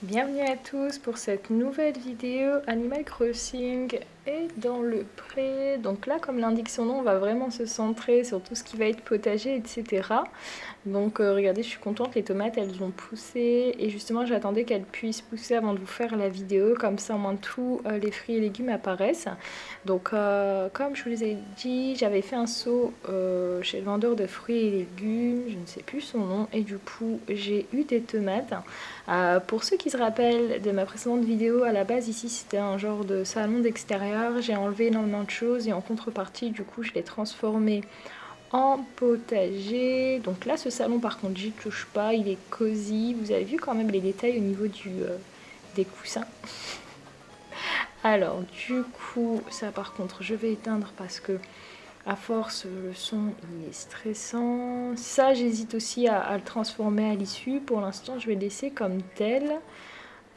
Bienvenue à tous pour cette nouvelle vidéo Animal Crossing et dans le pré. Donc là, comme l'indique son nom, on va vraiment se centrer sur tout ce qui va être potager, etc. Donc regardez, je suis contente, les tomates elles ont poussé et justement j'attendais qu'elles puissent pousser avant de vous faire la vidéo, comme ça au moins tous les fruits et légumes apparaissent. Donc comme je vous les ai dit, j'avais fait un saut chez le vendeur de fruits et légumes, je ne sais plus son nom, et du coup j'ai eu des tomates. Pour ceux qui se rappellent de ma précédente vidéo, à la base ici c'était un genre de salon d'extérieur, j'ai enlevé énormément de choses et en contrepartie du coup je l'ai transformé en potager. Donc là ce salon par contre j'y touche pas, il est cosy, vous avez vu quand même les détails au niveau des coussins. Alors du coup ça par contre je vais éteindre parce que à force le son il est stressant. Ça j'hésite aussi à le transformer à l'issue, pour l'instant je vais le laisser comme tel.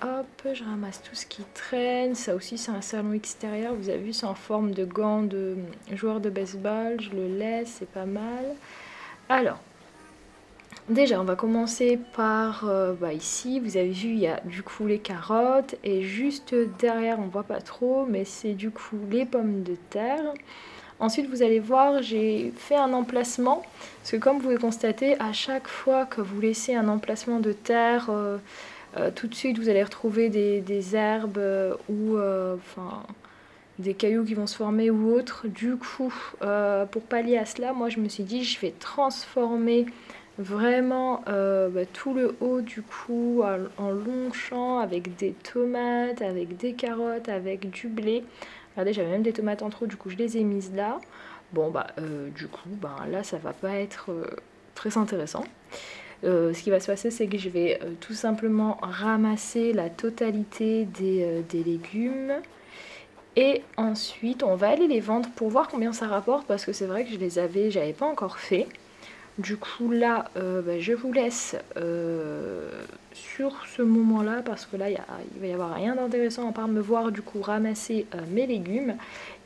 Hop, je ramasse tout ce qui traîne. Ça aussi, c'est un salon extérieur. Vous avez vu, c'est en forme de gants de joueur de baseball. Je le laisse, c'est pas mal. Alors, déjà, on va commencer par ici. Vous avez vu, il y a du coup les carottes. Et juste derrière, on voit pas trop, mais c'est du coup les pommes de terre. Ensuite, vous allez voir, j'ai fait un emplacement. Parce que comme vous pouvez constater, à chaque fois que vous laissez un emplacement de terre... tout de suite, vous allez retrouver des herbes ou des cailloux qui vont se former ou autres. Du coup, pour pallier à cela, moi je me suis dit je vais transformer vraiment tout le haut du coup en long champ avec des tomates, avec des carottes, avec du blé. Regardez, j'avais même des tomates en trop, du coup je les ai mises là. Bon du coup là ça va pas être très intéressant. Ce qui va se passer, c'est que je vais tout simplement ramasser la totalité des légumes. Et ensuite, on va aller les vendre pour voir combien ça rapporte, parce que c'est vrai que j'avais pas encore fait. Du coup, là, je vous laisse sur ce moment-là, parce que là, il va y avoir rien d'intéressant à part me voir du coup ramasser mes légumes.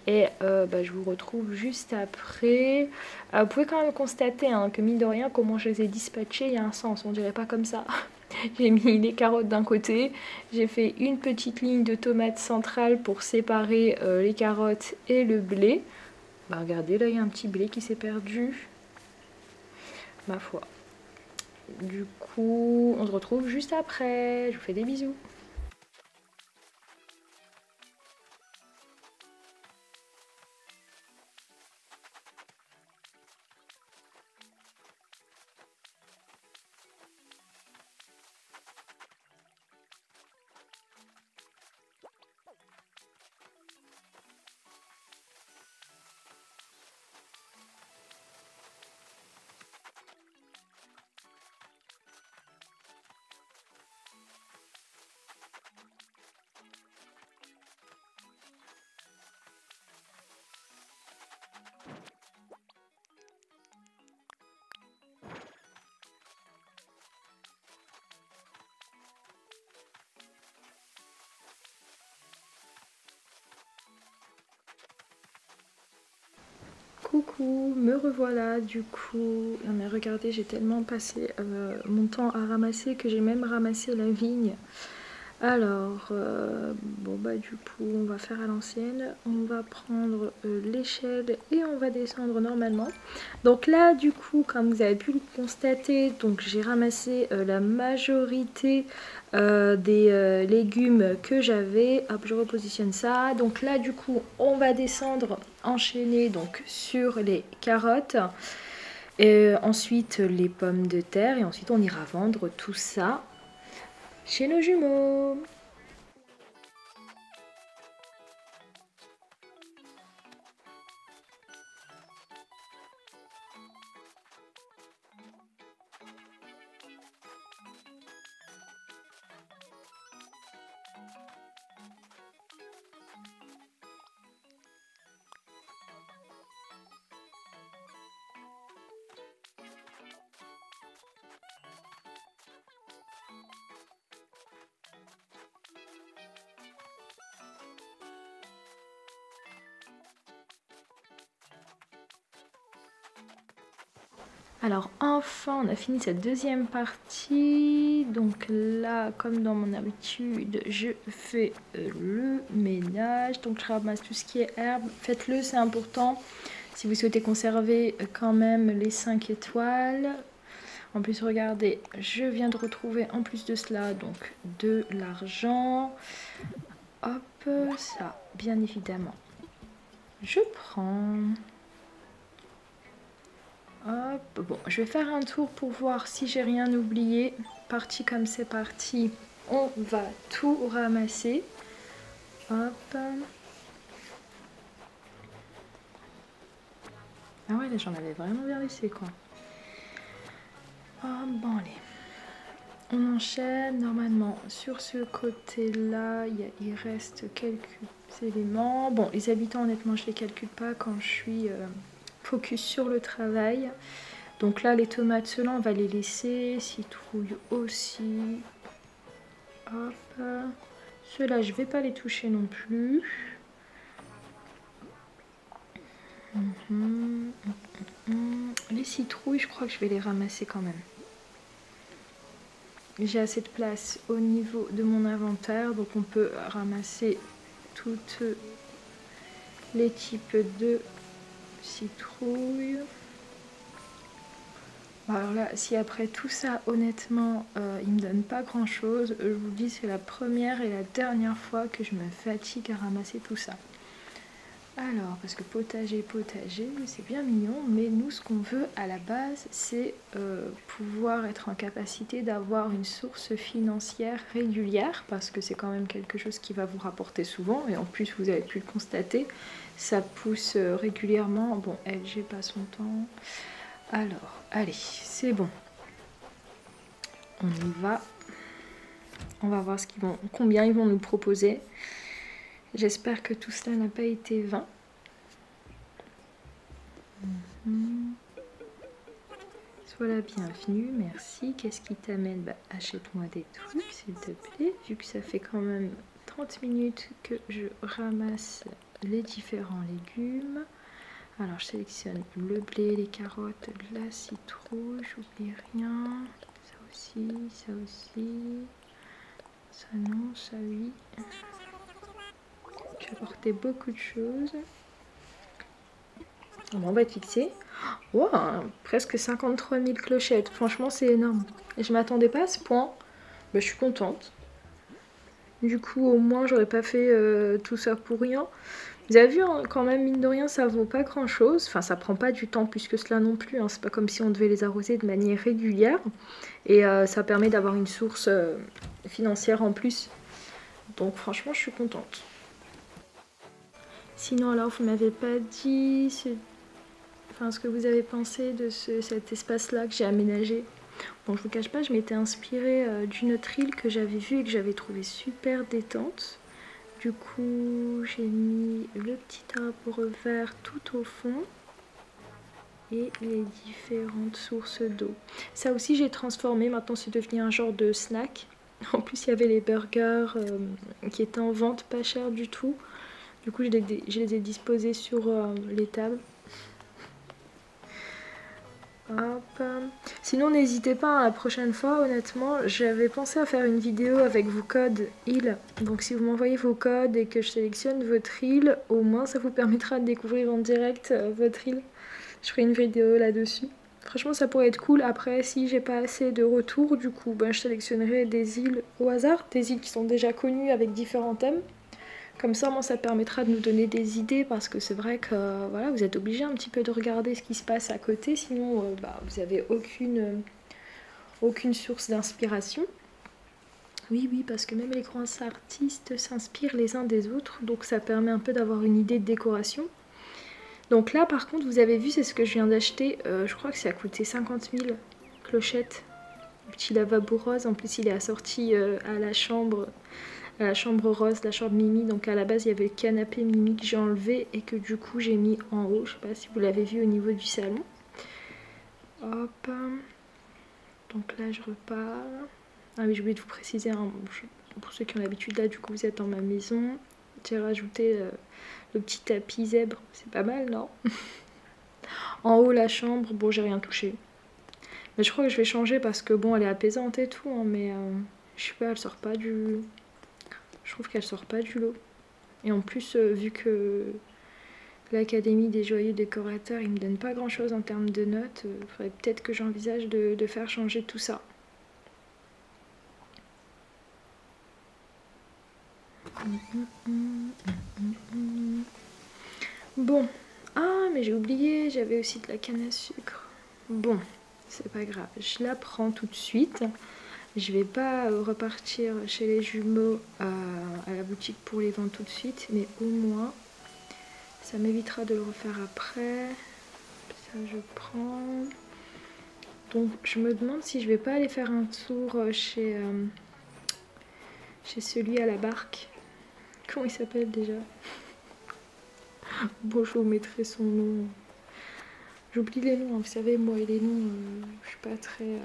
Et je vous retrouve juste après. Vous pouvez quand même constater que mine de rien, comment je les ai dispatchés, il y a un sens, on dirait pas comme ça. J'ai mis les carottes d'un côté, j'ai fait une petite ligne de tomates centrale pour séparer les carottes et le blé. Regardez, là il y a un petit blé qui s'est perdu, ma foi. Du coup, on se retrouve juste après, je vous fais des bisous. Coucou, me revoilà du coup. Non mais regardez, j'ai tellement passé mon temps à ramasser que j'ai même ramassé la vigne. Alors, du coup, on va faire à l'ancienne. On va prendre l'échelle et on va descendre normalement. Donc là, du coup, comme vous avez pu le constater, donc j'ai ramassé la majorité des légumes que j'avais. Hop, je repositionne ça. Donc là, du coup, on va descendre, enchaîner donc sur les carottes. Et ensuite les pommes de terre et ensuite on ira vendre tout ça chez nos jumeaux. Alors enfin on a fini cette deuxième partie, donc là comme dans mon habitude je fais le ménage, donc je ramasse tout ce qui est herbe, faites-le c'est important si vous souhaitez conserver quand même les 5 étoiles. En plus regardez, je viens de retrouver en plus de cela donc de l'argent, hop ça bien évidemment je prends. Hop, bon, je vais faire un tour pour voir si j'ai rien oublié. Parti comme c'est parti, on va tout ramasser. Hop. Ah ouais, là j'en avais vraiment bien laissé quoi. Oh, bon allez. On enchaîne. Normalement, sur ce côté-là, il reste quelques éléments. Bon, les habitants, honnêtement, je les calcule pas quand je suis focus sur le travail. Donc là, les tomates, ceux-là, on va les laisser. Citrouille aussi. Hop. Ceux-là, je vais pas les toucher non plus. Les citrouilles, je crois que je vais les ramasser quand même. J'ai assez de place au niveau de mon inventaire, donc on peut ramasser toutes les types de citrouilles. Alors là, si après tout ça, honnêtement, il me donne pas grand chose, je vous dis, c'est la première et la dernière fois que je me fatigue à ramasser tout ça. Alors, parce que potager, c'est bien mignon, mais nous, ce qu'on veut à la base, c'est pouvoir être en capacité d'avoir une source financière régulière, parce que c'est quand même quelque chose qui va vous rapporter souvent, et en plus, vous avez pu le constater, ça pousse régulièrement. Bon, LG pas son temps. Alors, allez, c'est bon. On y va. On va voir combien ils vont nous proposer. J'espère que tout cela n'a pas été vain. Sois la bienvenue, merci. Qu'est-ce qui t'amène? Bah, achète-moi des trucs, s'il te plaît. Vu que ça fait quand même 30 minutes que je ramasse les différents légumes. Alors, je sélectionne le blé, les carottes, la citrouille, j'oublie rien. Ça aussi, ça aussi. Ça non, ça oui. J'ai apporté beaucoup de choses. Bon, on va être fixé. Wow, presque 53 000 clochettes. Franchement, c'est énorme. Et je m'attendais pas à ce point. Bah, je suis contente. Du coup, au moins, j'aurais pas fait tout ça pour rien. Vous avez vu, hein, quand même, mine de rien, ça vaut pas grand chose. Enfin, ça prend pas du temps plus que cela non plus. Hein. C'est pas comme si on devait les arroser de manière régulière. Et ça permet d'avoir une source financière en plus. Donc, franchement, je suis contente. Sinon, alors, vous m'avez pas dit ce que vous avez pensé de cet espace-là que j'ai aménagé. Bon, je vous cache pas, je m'étais inspirée d'une autre île que j'avais vue et que j'avais trouvé super détente. Du coup, j'ai mis le petit arbre vert tout au fond et les différentes sources d'eau. Ça aussi, j'ai transformé. Maintenant, c'est devenu un genre de snack. En plus, il y avait les burgers qui étaient en vente, pas cher du tout. Du coup, je les ai disposés sur les tables. Hop. Sinon, n'hésitez pas, la prochaine fois, honnêtement, j'avais pensé à faire une vidéo avec vos codes île. Donc si vous m'envoyez vos codes et que je sélectionne votre île, au moins ça vous permettra de découvrir en direct votre île. Je ferai une vidéo là-dessus. Franchement, ça pourrait être cool. Après, si j'ai pas assez de retours, du coup, je sélectionnerai des îles au hasard, des îles qui sont déjà connues avec différents thèmes. Comme ça, moi, ça permettra de nous donner des idées parce que c'est vrai que voilà, vous êtes obligé un petit peu de regarder ce qui se passe à côté, sinon vous n'avez aucune source d'inspiration. Oui, parce que même les grands artistes s'inspirent les uns des autres, donc ça permet un peu d'avoir une idée de décoration. Donc là, par contre, vous avez vu, c'est ce que je viens d'acheter. Je crois que ça a coûté 50 000 clochettes. Le petit lavabo rose, en plus il est assorti à la chambre rose, la chambre Mimi. Donc à la base il y avait le canapé Mimi que j'ai enlevé et que du coup j'ai mis en haut. Je sais pas si vous l'avez vu au niveau du salon. Hop. Donc là je repars. Ah oui, j'ai oublié de vous préciser, hein, pour ceux qui ont l'habitude, là du coup vous êtes dans ma maison. J'ai rajouté le petit tapis zèbre, c'est pas mal non? En haut la chambre, bon j'ai rien touché. Mais je crois que je vais changer parce que bon, elle est apaisante et tout, hein, mais je sais pas, elle sort pas du... Je trouve qu'elle sort pas du lot. Et en plus, vu que l'Académie des joyeux décorateurs, ils me donnent pas grand chose en termes de notes, faudrait peut-être que j'envisage de faire changer tout ça. Bon, ah mais j'ai oublié, j'avais aussi de la canne à sucre. Bon, c'est pas grave, je la prends tout de suite. Je vais pas repartir chez les jumeaux à la boutique pour les vendre tout de suite, mais au moins ça m'évitera de le refaire après. Ça je prends. Donc je me demande si je vais pas aller faire un tour chez celui à la barque. Comment il s'appelle déjà? Bon, je vous mettrai son nom. J'oublie les noms, hein. Vous savez, moi et les noms, je suis pas très...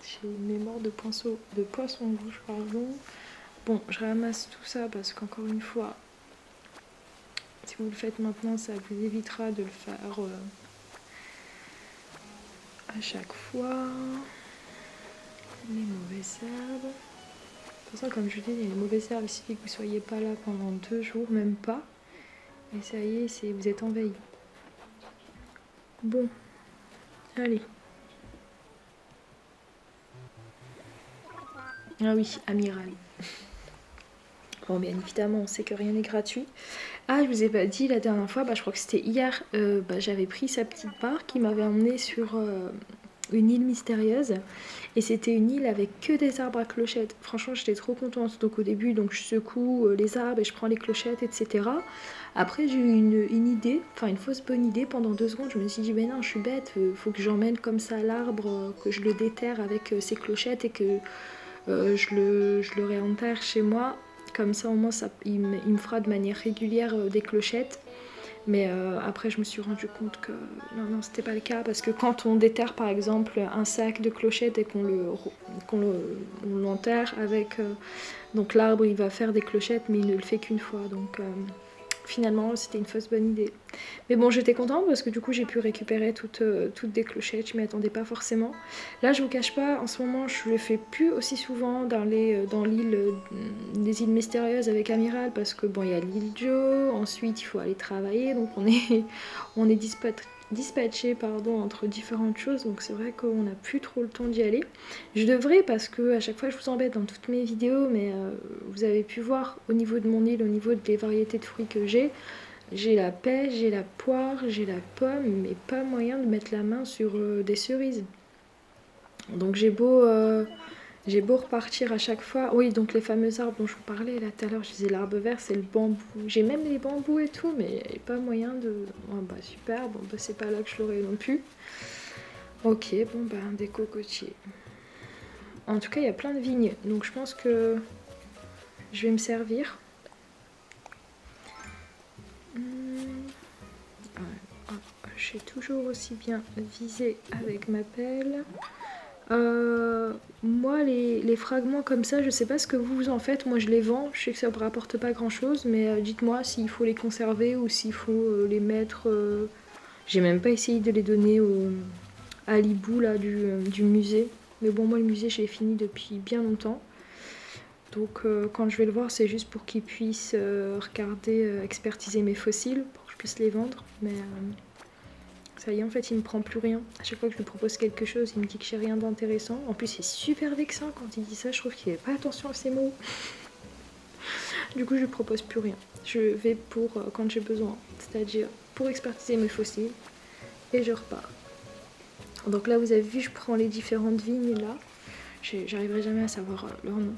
J'ai une mémoire de poisson rouge, pardon. Bon, je ramasse tout ça parce qu'encore une fois, si vous le faites maintenant, ça vous évitera de le faire à chaque fois. Les mauvaises herbes. De toute façon, comme je vous dis, il y a les mauvaises herbes, il suffit que vous soyez pas là pendant 2 jours, même pas. Et ça y est, vous êtes envahi. Bon, allez. Ah oui, amiral. Bon, bien évidemment, on sait que rien n'est gratuit. Ah, je vous ai pas dit la dernière fois, je crois que c'était hier, j'avais pris sa petite barque qui m'avait emmené sur une île mystérieuse. Et c'était une île avec que des arbres à clochettes. Franchement, j'étais trop contente. Donc au début, je secoue les arbres et je prends les clochettes, etc. Après, j'ai eu une idée, enfin une fausse bonne idée. Pendant 2 secondes, je me suis dit, mais non, je suis bête, faut que j'emmène comme ça l'arbre, que je le déterre avec ses clochettes et que je le réenterre chez moi. Comme ça, au moins, il me fera de manière régulière des clochettes. Mais après, je me suis rendu compte que non, c'était pas le cas. Parce que quand on déterre, par exemple, un sac de clochettes et qu'on l'enterre avec... donc l'arbre, il va faire des clochettes, mais il ne le fait qu'une fois. Donc finalement, c'était une fausse bonne idée. Mais bon, j'étais contente parce que du coup, j'ai pu récupérer toutes des clochettes. Je m'y attendais pas forcément. Là, je vous cache pas, en ce moment, je le fais plus aussi souvent dans l'île des îles mystérieuses avec Amiral parce que bon, il y a l'île Joe. Ensuite, il faut aller travailler, donc on est dispatché entre différentes choses, donc c'est vrai qu'on n'a plus trop le temps d'y aller. Je devrais parce que à chaque fois je vous embête dans toutes mes vidéos, mais vous avez pu voir au niveau de mon île, au niveau des variétés de fruits que j'ai la pêche, j'ai la poire, j'ai la pomme, mais pas moyen de mettre la main sur des cerises. Donc j'ai beau repartir à chaque fois. Oui, donc les fameux arbres dont je vous parlais là tout à l'heure, je disais l'arbre vert, c'est le bambou. J'ai même les bambous et tout, mais il n'y a pas moyen de... Oh, super, bon c'est pas là que je l'aurai non plus. Ok, bon des cocotiers. En tout cas, il y a plein de vignes, donc je pense que je vais me servir. J'ai toujours aussi bien visé avec ma pelle. Moi, les fragments comme ça, je sais pas ce que vous en faites. Moi, je les vends. Je sais que ça ne me rapporte pas grand chose, mais dites-moi s'il faut les conserver ou s'il faut les mettre. J'ai même pas essayé de les donner à l'hibou là du musée. Mais bon, moi, le musée, je l'ai fini depuis bien longtemps. Donc, quand je vais le voir, c'est juste pour qu'il puisse regarder, expertiser mes fossiles, pour que je puisse les vendre. Mais ça y est, en fait, il me prend plus rien. À chaque fois que je lui propose quelque chose, il me dit que j'ai rien d'intéressant. En plus, c'est super vexant quand il dit ça. Je trouve qu'il fait pas attention à ses mots. Du coup, je lui propose plus rien. Je vais pour quand j'ai besoin, c'est-à-dire pour expertiser mes fossiles, et je repars. Donc là, vous avez vu, je prends les différentes vignes là. J'arriverai jamais à savoir leur nom.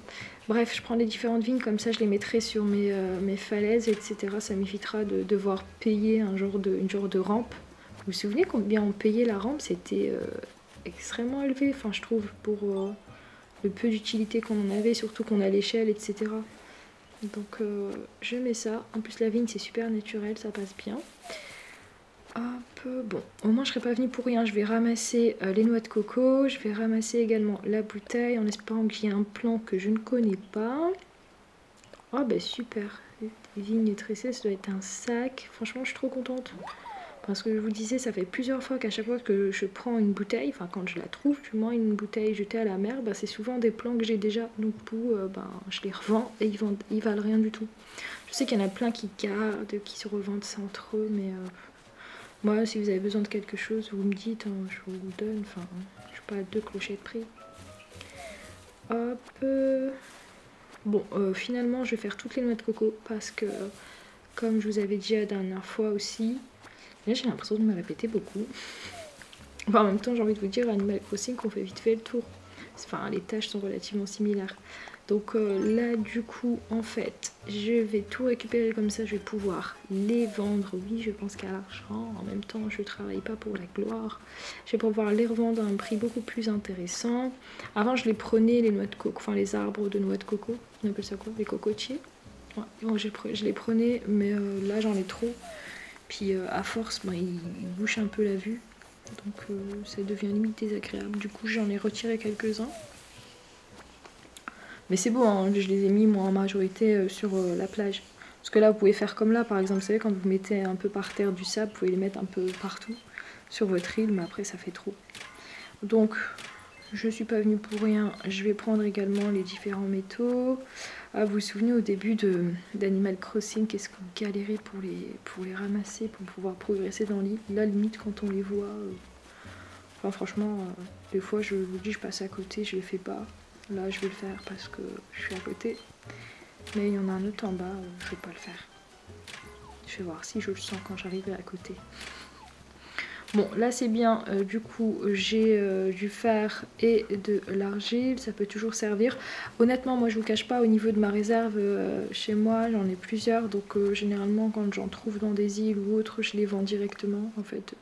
Bref, je prends les différentes vignes, comme ça je les mettrai sur mes falaises, etc. Ça m'évitera de devoir payer une genre de rampe. Vous vous souvenez combien on payait la rampe? C'était extrêmement élevé, enfin je trouve, pour le peu d'utilité qu'on en avait, surtout qu'on a l'échelle, etc. Donc je mets ça. En plus la vigne c'est super naturel, ça passe bien. Hop, bon, au moins je serai pas venue pour rien. Je vais ramasser les noix de coco, je vais ramasser également la bouteille en espérant que j'ai un plan que je ne connais pas. Oh bah super, les vignes tressées, ça doit être un sac. Franchement, je suis trop contente. Parce que je vous disais, ça fait plusieurs fois qu'à chaque fois que je prends une bouteille, enfin quand je la trouve, du moins une bouteille jetée à la mer, bah, c'est souvent des plants que j'ai déjà. Donc pour, je les revends et ils valent rien du tout. Je sais qu'il y en a plein qui gardent, qui se revendent ça entre eux, mais moi, si vous avez besoin de quelque chose, vous me dites, hein, je vous donne. Enfin, je suis pas à 2 clochets de prix. Hop. Bon, finalement, je vais faire toutes les noix de coco parce que, comme je vous avais dit la dernière fois aussi, là j'ai l'impression de me répéter beaucoup. Enfin, en même temps, j'ai envie de vous dire, Animal Crossing, qu'on fait vite fait le tour. Enfin, les tâches sont relativement similaires. Donc là, du coup, en fait, je vais tout récupérer comme ça, je vais pouvoir les vendre. Oui, je pense qu'à l'argent. En même temps, je ne travaille pas pour la gloire. Je vais pouvoir les revendre à un prix beaucoup plus intéressant. Avant, je les prenais, les noix de coco, enfin les arbres de noix de coco. On appelle ça quoi? Les cocotiers. Ouais, donc je les prenais, mais là, j'en ai trop. Puis à force, ils bouchent un peu la vue. Donc ça devient limite désagréable. Du coup, j'en ai retiré quelques-uns. Mais c'est beau, hein, je les ai mis moi en majorité sur la plage. Parce que là, vous pouvez faire comme là, par exemple, vous savez, quand vous mettez un peu par terre du sable, vous pouvez les mettre un peu partout sur votre île, mais après ça fait trop. Donc, je suis pas venue pour rien. Je vais prendre également les différents métaux. Ah, vous vous souvenez au début d'Animal Crossing, qu'est-ce qu'on galérait pour les ramasser, pour pouvoir progresser dans l'île. Là, limite, quand on les voit... Enfin, franchement, des fois, je vous dis, je passe à côté, je le fais pas. Là, je vais le faire parce que je suis à côté. Mais il y en a un autre en bas, je vais pas le faire. Je vais voir si je le sens quand j'arriverai à côté. Bon, là c'est bien. Du coup, j'ai du fer et de l'argile. Ça peut toujours servir. Honnêtement, moi je vous cache pas, au niveau de ma réserve chez moi, j'en ai plusieurs. Donc généralement, quand j'en trouve dans des îles ou autres, je les vends directement en fait.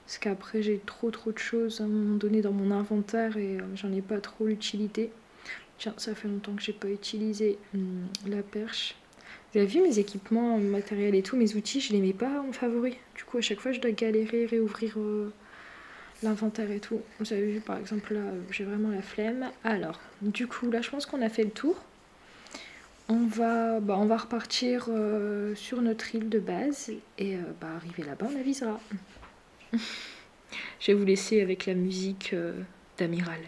Parce qu'après, j'ai trop de choses à un moment donné dans mon inventaire et j'en ai pas trop l'utilité. Tiens, ça fait longtemps que j'ai pas utilisé la perche. Vous avez vu mes équipements, matériel et tout, mes outils, je les mets pas en favori. Du coup, à chaque fois, je dois galérer, réouvrir l'inventaire et tout. Vous avez vu, par exemple, là, j'ai vraiment la flemme. Alors, du coup, là, je pense qu'on a fait le tour. On va repartir sur notre île de base et arriver là-bas, on avisera. Je vais vous laisser avec la musique d'Amiral.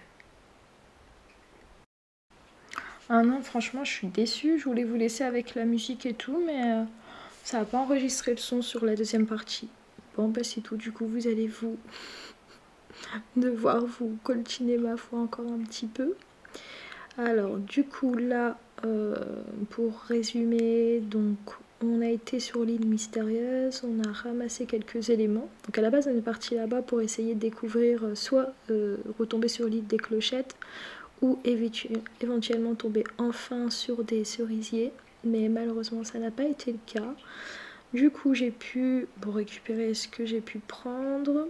Ah non, franchement, je suis déçue. Je voulais vous laisser avec la musique et tout, mais ça n'a pas enregistré le son sur la deuxième partie. Bon, bah c'est tout. Du coup, vous allez devoir vous coltiner ma foi encore un petit peu. Alors, du coup, là, pour résumer, donc on a été sur l'île mystérieuse, on a ramassé quelques éléments. Donc à la base, on est parti là-bas pour essayer de découvrir soit retomber sur l'île des clochettes, ou éventuellement tomber enfin sur des cerisiers, mais malheureusement ça n'a pas été le cas. Du coup j'ai pu récupérer ce que j'ai pu prendre,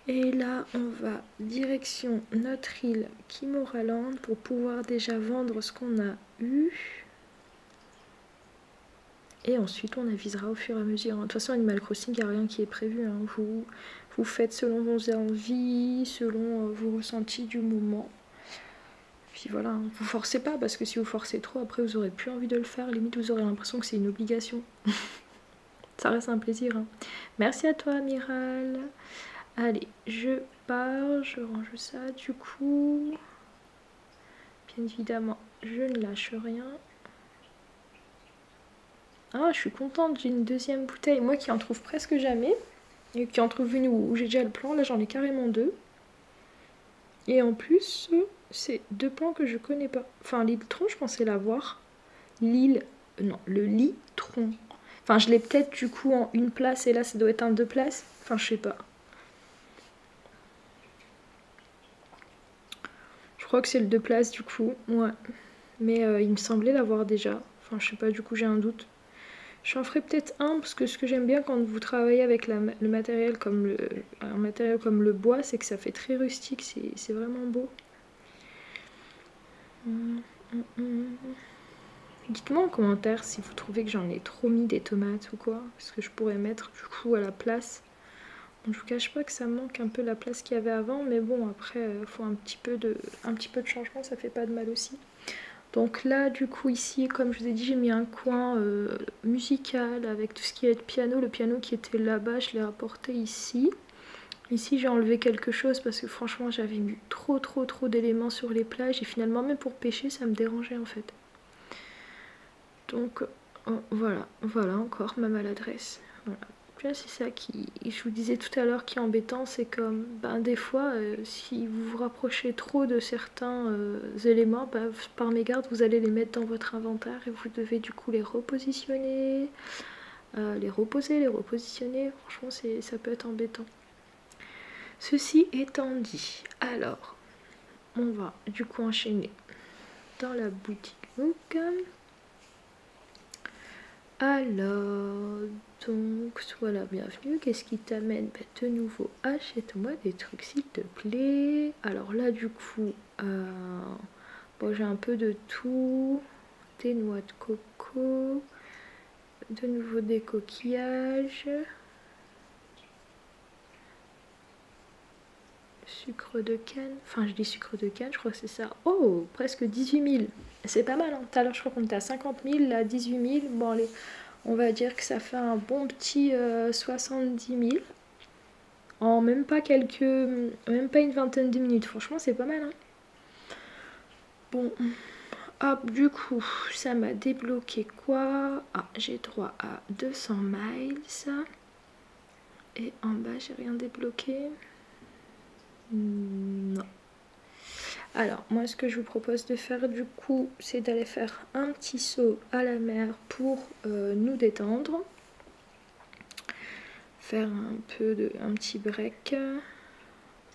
et là on va direction notre île Kimoraland pour pouvoir déjà vendre ce qu'on a eu, et ensuite on avisera au fur et à mesure. De toute façon, Animal Crossing, il n'y a rien qui est prévu, hein. Vous faites selon vos envies, selon vos ressentis du moment. Puis voilà, hein. Vous forcez pas, parce que si vous forcez trop, après vous aurez plus envie de le faire. Limite, vous aurez l'impression que c'est une obligation. Ça reste un plaisir, hein. Merci à toi, Amiral. Allez, je pars, je range ça. Du coup, bien évidemment, je ne lâche rien. Ah, je suis contente, j'ai une deuxième bouteille. Moi qui en trouve presque jamais, et qui en trouve une où j'ai déjà le plan, là j'en ai carrément deux. Et en plus, c'est deux plans que je connais pas. Enfin, l'île-tron, je pensais l'avoir. Non, le litron. Enfin, je l'ai peut-être du coup en une place et là, ça doit être un deux places. Enfin, je sais pas. Je crois que c'est le deux places du coup, ouais. Mais il me semblait l'avoir déjà. Enfin, je sais pas, du coup, j'ai un doute. J'en ferai peut-être un, parce que ce que j'aime bien quand vous travaillez avec le matériel comme un matériel comme le bois, c'est que ça fait très rustique, c'est vraiment beau. Dites-moi en commentaire si vous trouvez que j'en ai trop mis des tomates ou quoi, parce que je pourrais mettre du coup à la place. Bon, je vous cache pas que ça manque un peu la place qu'il y avait avant, mais bon, après, il faut un petit peu de changement, ça fait pas de mal aussi. Donc là du coup ici, comme je vous ai dit, j'ai mis un coin musical avec tout ce qui est piano. Le piano qui était là-bas, je l'ai apporté ici. Ici j'ai enlevé quelque chose parce que franchement j'avais mis trop d'éléments sur les plages et finalement même pour pêcher ça me dérangeait en fait. Donc voilà encore ma maladresse. Voilà. C'est ça qui, je vous disais tout à l'heure, qui est embêtant, c'est comme des fois si vous vous rapprochez trop de certains éléments, par mégarde vous allez les mettre dans votre inventaire et vous devez du coup les repositionner, les reposer, les repositionner. Franchement ça peut être embêtant. Ceci étant dit, alors on va du coup enchaîner dans la boutique Look. Alors, donc, sois la bienvenue. Qu'est-ce qui t'amène? De nouveau, achète-moi des trucs s'il te plaît. Alors là, du coup, bon, j'ai un peu de tout. Des noix de coco. De nouveau des coquillages. Sucre de canne. Enfin, je dis sucre de canne, je crois que c'est ça. Oh, presque 18 000. C'est pas mal, hein. Tout à l'heure, je crois qu'on était à 50 000, là, 18 000. Bon, allez, on va dire que ça fait un bon petit 70 000. En même pas une vingtaine de minutes. Franchement, c'est pas mal, hein. Bon, hop, du coup, ça m'a débloqué quoi? Ah, j'ai droit à 200 miles. Et en bas, j'ai rien débloqué. Non. Alors, moi, ce que je vous propose de faire, du coup, c'est d'aller faire un petit saut à la mer pour nous détendre. Faire un petit break.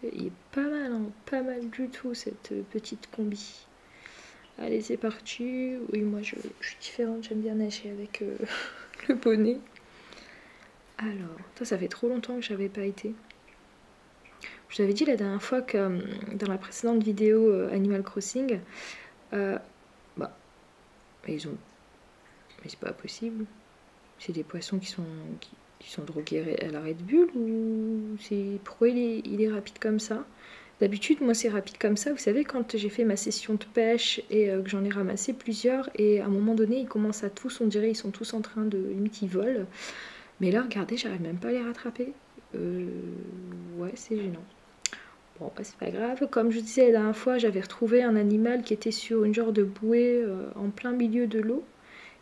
Il est pas mal, hein, pas mal du tout, cette petite combi. Allez, c'est parti. Oui, moi, je suis différente, j'aime bien nager avec le bonnet. Alors, ça fait trop longtemps que j'avais pas été. Je vous avais dit la dernière fois que dans la précédente vidéo Animal Crossing, ils ont... Mais c'est pas possible. C'est des poissons qui sont drogués à la Red Bull ou c'est... Pourquoi il est rapide comme ça? D'habitude, moi c'est rapide comme ça. Vous savez, quand j'ai fait ma session de pêche et que j'en ai ramassé plusieurs et à un moment donné, ils commencent à tous, on dirait, ils sont tous en train de... Limite, ils volent. Mais là, regardez, j'arrive même pas à les rattraper. Ouais, c'est gênant. Bon, c'est pas grave. Comme je vous disais la dernière fois, j'avais retrouvé un animal qui était sur une genre de bouée en plein milieu de l'eau.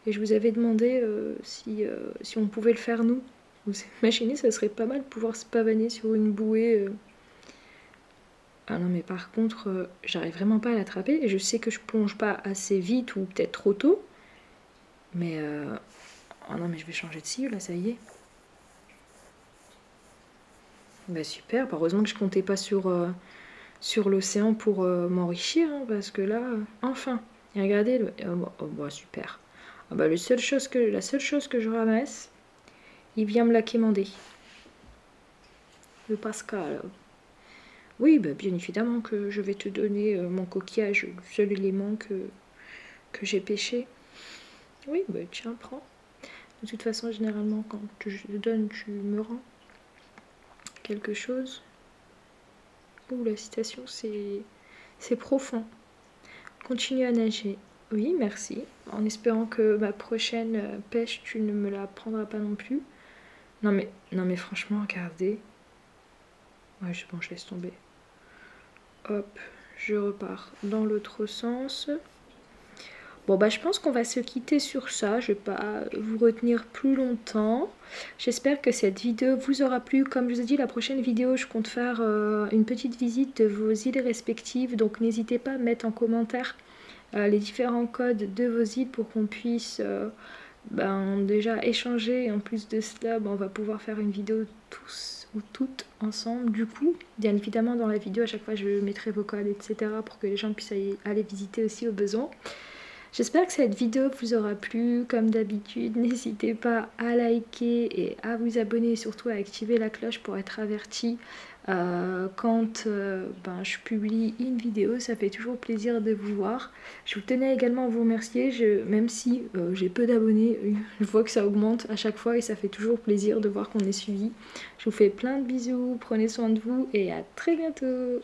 Et je vous avais demandé si on pouvait le faire nous. Vous imaginez, ça serait pas mal de pouvoir se pavaner sur une bouée. Ah non, mais par contre, j'arrive vraiment pas à l'attraper. Et je sais que je plonge pas assez vite ou peut-être trop tôt. Mais... Oh non, mais je vais changer de cible, là, ça y est. Bah super, heureusement que je comptais pas sur l'océan pour m'enrichir, hein, parce que là, enfin, et regardez, bah, super. Ah bah, la seule chose que je ramasse, il vient me la quémander. Le Pascal. Oui, bah, bien évidemment que je vais te donner mon coquillage, le seul élément que j'ai pêché. Oui, bah tiens, prends. De toute façon, généralement, quand je te donne, tu me rends quelque chose. Ouh, la citation, c'est profond. Continue à nager. Oui, merci. En espérant que ma prochaine pêche, tu ne me la prendras pas non plus. Non mais franchement, regardez. Ouais, bon, je laisse tomber. Hop, je repars dans l'autre sens. Bon, bah je pense qu'on va se quitter sur ça. Je vais pas vous retenir plus longtemps. J'espère que cette vidéo vous aura plu. Comme je vous ai dit, la prochaine vidéo, je compte faire une petite visite de vos îles respectives. Donc n'hésitez pas à mettre en commentaire les différents codes de vos îles pour qu'on puisse déjà échanger. Et en plus de cela, on va pouvoir faire une vidéo tous ou toutes ensemble. Du coup, bien évidemment, dans la vidéo, à chaque fois, je mettrai vos codes, etc. pour que les gens puissent aller visiter aussi au besoin. J'espère que cette vidéo vous aura plu. Comme d'habitude, n'hésitez pas à liker et à vous abonner et surtout à activer la cloche pour être averti quand je publie une vidéo. Ça fait toujours plaisir de vous voir. Je vous tenais également à vous remercier, même si j'ai peu d'abonnés, je vois que ça augmente à chaque fois et ça fait toujours plaisir de voir qu'on est suivi. Je vous fais plein de bisous, prenez soin de vous et à très bientôt.